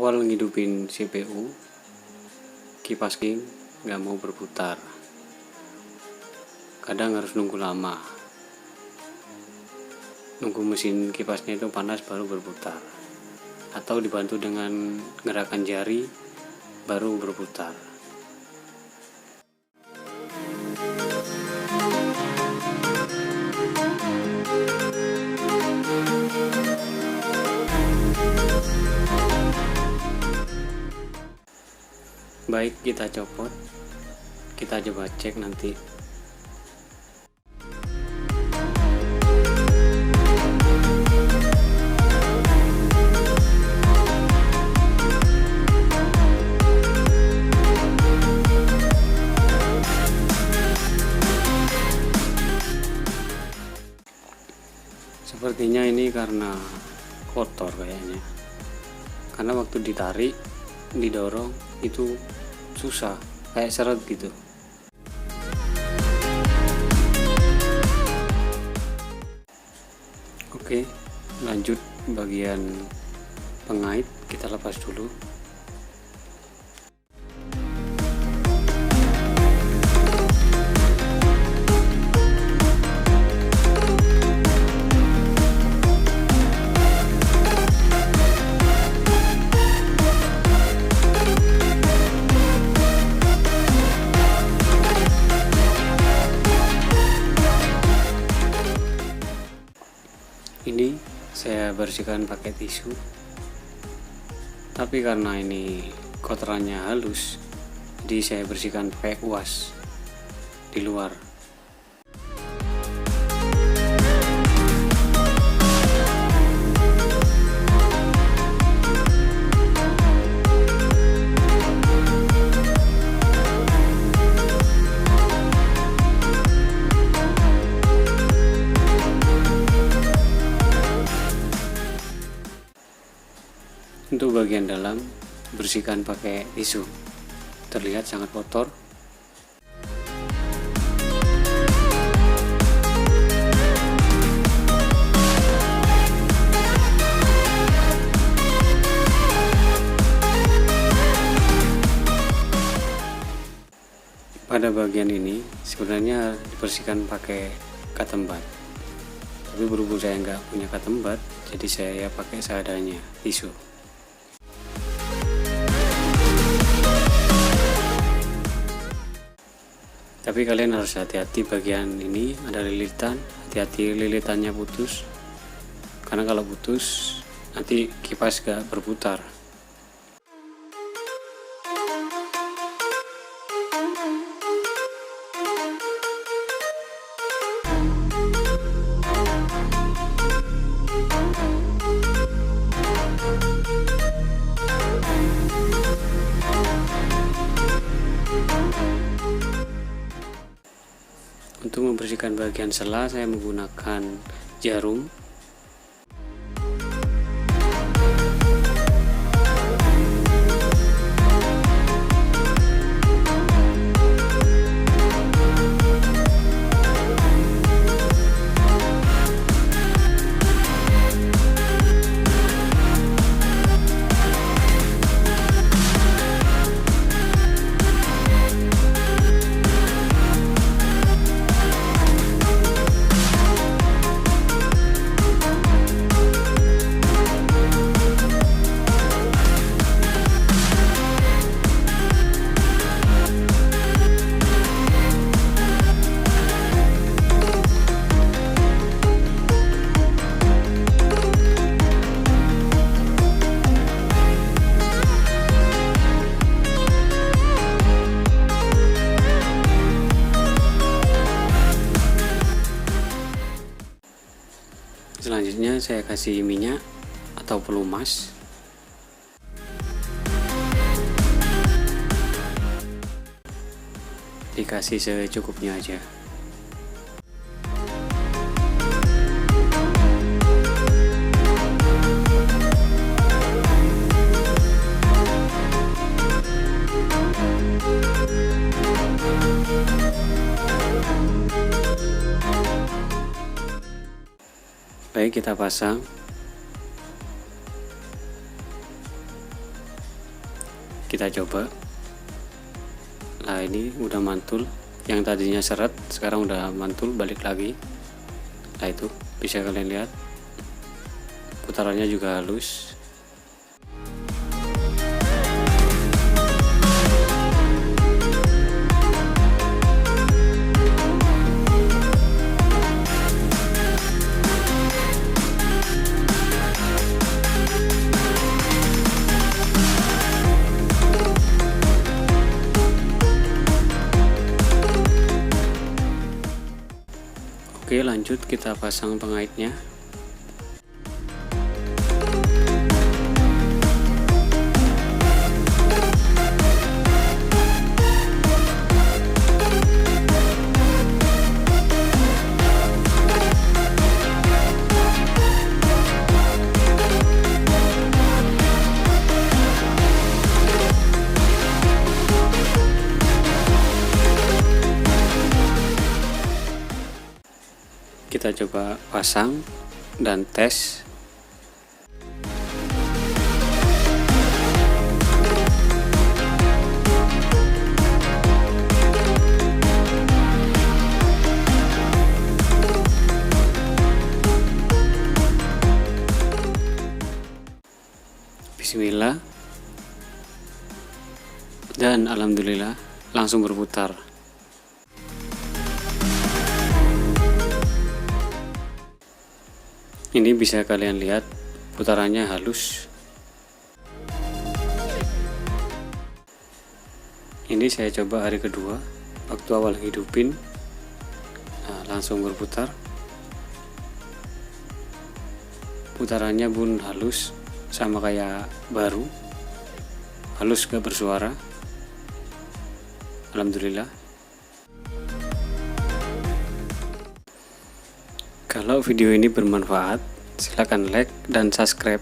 awal ngidupin CPU, kipas king nggak mau berputar. Kadang harus nunggu lama, nunggu mesin kipasnya itu panas baru berputar, atau dibantu dengan gerakan jari baru berputar. Baik, kita copot, kita coba cek nanti. Sepertinya ini karena kotor kayaknya, karena waktu ditarik, didorong itu susah, kayak seret gitu. Oke, lanjut bagian pengait, kita lepas dulu. Ini saya bersihkan pakai tisu, tapi karena ini kotorannya halus, jadi saya bersihkan pakai kuas di luar. Untuk bagian dalam, bersihkan pakai tisu. Terlihat sangat kotor. Pada bagian ini sebenarnya dibersihkan pakai katembat, tapi berhubung saya nggak punya katembat, jadi saya pakai seadanya, tisu. Tapi kalian harus hati-hati, bagian ini ada lilitan, hati-hati lilitannya putus, karena kalau putus nanti kipas gak berputar. Untuk membersihkan bagian sela, saya menggunakan jarum. Selanjutnya saya kasih minyak atau pelumas. Dikasih secukupnya aja. Baik, kita pasang. kita coba. Nah, ini udah mantul, yang tadinya seret sekarang udah mantul balik lagi. Nah, itu bisa kalian lihat, putarannya juga halus. Oke, lanjut kita pasang pengaitnya. Kita coba pasang dan tes. Bismillah. Dan alhamdulillah langsung berputar. Ini bisa kalian lihat putarannya halus. Ini saya coba hari kedua, waktu awal hidupin. Nah, langsung berputar. Putarannya pun halus, sama kayak baru. Halus, gak bersuara. Alhamdulillah. Kalau video ini bermanfaat, silakan like dan subscribe.